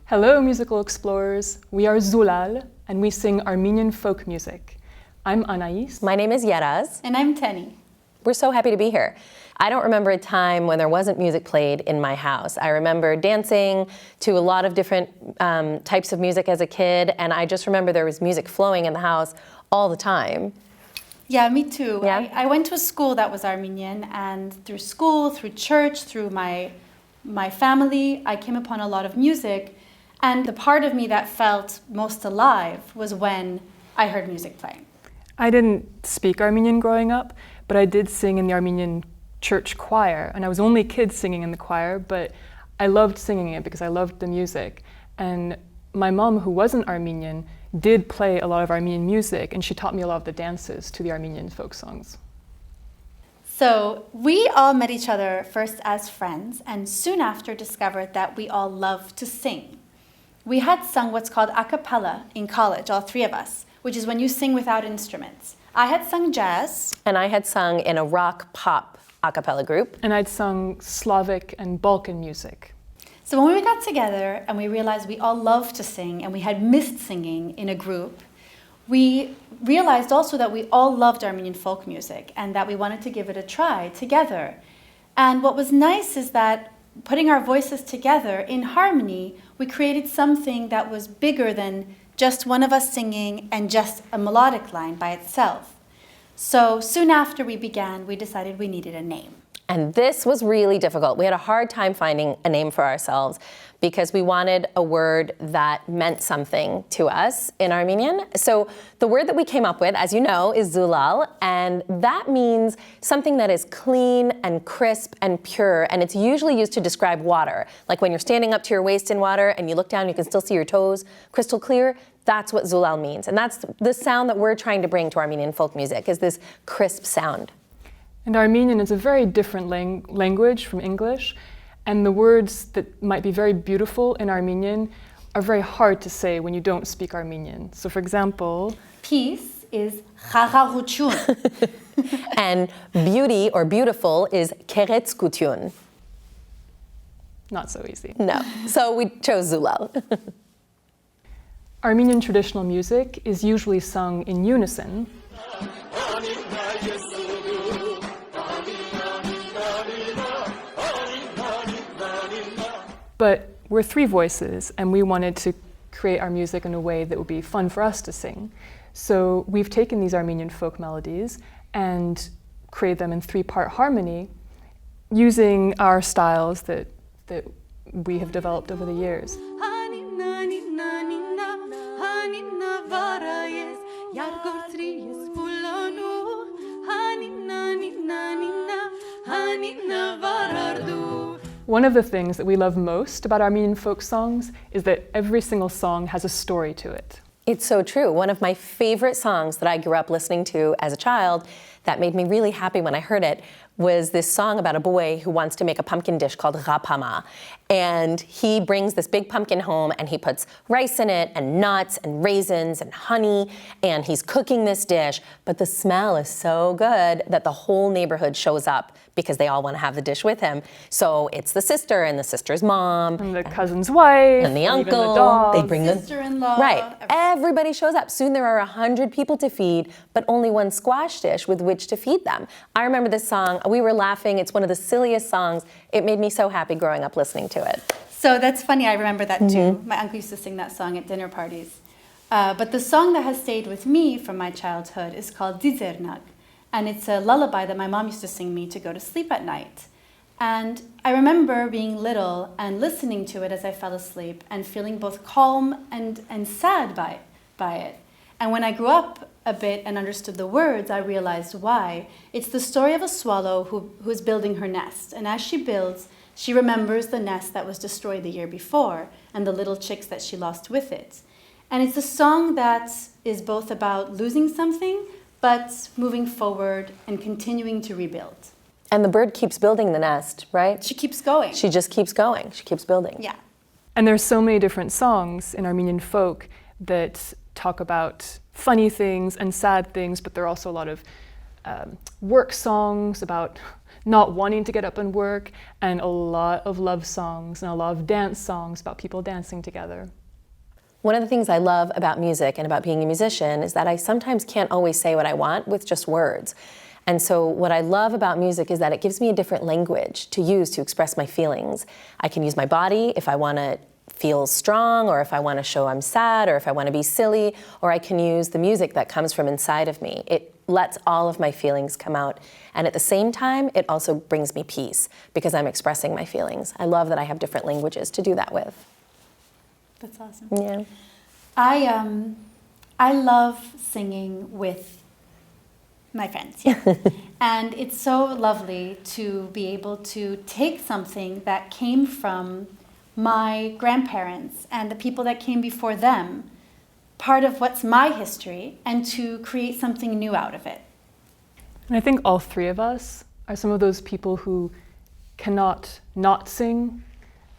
Hello, musical explorers. We are Zulal, and we sing Armenian folk music. I'm Anais. My name is Yeraz. And I'm Tenny. We're so happy to be here. I don't remember a time when there wasn't music played in my house. I remember dancing to a lot of different types of music as a kid, and I just remember there was music flowing in the house all the time. Yeah, me too. Yeah? I went to a school that was Armenian, and through school, through church, through my family, I came upon a lot of music. And the part of me that felt most alive was when I heard music playing. I didn't speak Armenian growing up, but I did sing in the Armenian church choir, and I was the only kid singing in the choir, but I loved singing it because I loved the music. And my mom, who wasn't Armenian, did play a lot of Armenian music, and she taught me a lot of the dances to the Armenian folk songs. So we all met each other first as friends, and soon after discovered that we all love to sing. We had sung what's called a cappella in college, all three of us, which is when you sing without instruments. I had sung jazz. And I had sung in a rock pop a cappella group. And I'd sung Slavic and Balkan music. So when we got together and we realized we all loved to sing and we had missed singing in a group, we realized also that we all loved Armenian folk music and that we wanted to give it a try together. And what was nice is that putting our voices together in harmony, we created something that was bigger than just one of us singing and just a melodic line by itself. So soon after we began, we decided we needed a name. And this was really difficult. We had a hard time finding a name for ourselves because we wanted a word that meant something to us in Armenian. So the word that we came up with, as you know, is Zulal, and that means something that is clean and crisp and pure, and it's usually used to describe water. Like when you're standing up to your waist in water and you look down, you can still see your toes crystal clear. That's what Zulal means. And that's the sound that we're trying to bring to Armenian folk music, is this crisp sound. And Armenian is a very different language from English, and the words that might be very beautiful in Armenian are very hard to say when you don't speak Armenian. So for example, peace is խաղաղություն. And beauty or beautiful is keretskutun. Not so easy. No, so we chose Zulal. Armenian traditional music is usually sung in unison. But we're three voices, and we wanted to create our music in a way that would be fun for us to sing. So we've taken these Armenian folk melodies and created them in three-part harmony using our styles that we have developed over the years. One of the things that we love most about Armenian folk songs is that every single song has a story to it. It's so true. One of my favorite songs that I grew up listening to as a child that made me really happy when I heard it was this song about a boy who wants to make a pumpkin dish called rapama. And he brings this big pumpkin home and he puts rice in it and nuts and raisins and honey, and he's cooking this dish, but the smell is so good that the whole neighborhood shows up because they all want to have the dish with him. So it's the sister and the sister's mom. And the cousin's wife. And the uncle. Even the dog. They bring sister-in-law. Right. Everybody shows up. Soon there are 100 people to feed, but only one squash dish with which to feed them. I remember this song. We were laughing. It's one of the silliest songs. It made me so happy growing up listening to it. So that's funny. I remember that too. My uncle used to sing that song at dinner parties. But the song that has stayed with me from my childhood is called Dizernag. And it's a lullaby that my mom used to sing me to go to sleep at night. And I remember being little and listening to it as I fell asleep and feeling both calm and sad by it. And when I grew up a bit and understood the words, I realized why. It's the story of a swallow who's building her nest. And as she builds, she remembers the nest that was destroyed the year before and the little chicks that she lost with it. And it's a song that is both about losing something, but moving forward and continuing to rebuild. And the bird keeps building the nest, right? She keeps going. She just keeps going. She keeps building. Yeah. And there's so many different songs in Armenian folk that talk about funny things and sad things, but there are also a lot of work songs about not wanting to get up and work, and a lot of love songs and a lot of dance songs about people dancing together. One of the things I love about music and about being a musician is that I sometimes can't always say what I want with just words. And so what I love about music is that it gives me a different language to use to express my feelings. I can use my body if I want to feel strong, or if I want to show I'm sad, or if I want to be silly, or I can use the music that comes from inside of me. It lets all of my feelings come out. And at the same time, it also brings me peace because I'm expressing my feelings. I love that I have different languages to do that with. That's awesome. Yeah. I love singing with my friends, yeah. And it's so lovely to be able to take something that came from my grandparents and the people that came before them, part of what's my history, and to create something new out of it. And I think all three of us are some of those people who cannot not sing.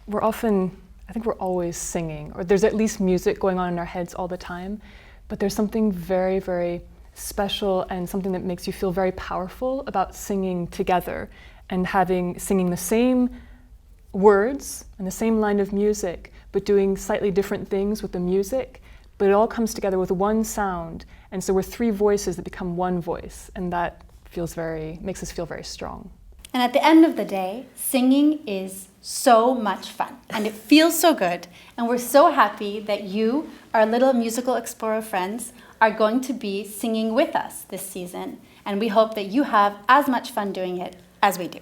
I think we're always singing, or there's at least music going on in our heads all the time, but there's something very, very special and something that makes you feel very powerful about singing together and singing the same words and the same line of music, but doing slightly different things with the music, but it all comes together with one sound. And so we're three voices that become one voice, and that makes us feel very strong. And at the end of the day, singing is so much fun and it feels so good. And we're so happy that you, our little musical explorer friends, are going to be singing with us this season. And we hope that you have as much fun doing it as we do.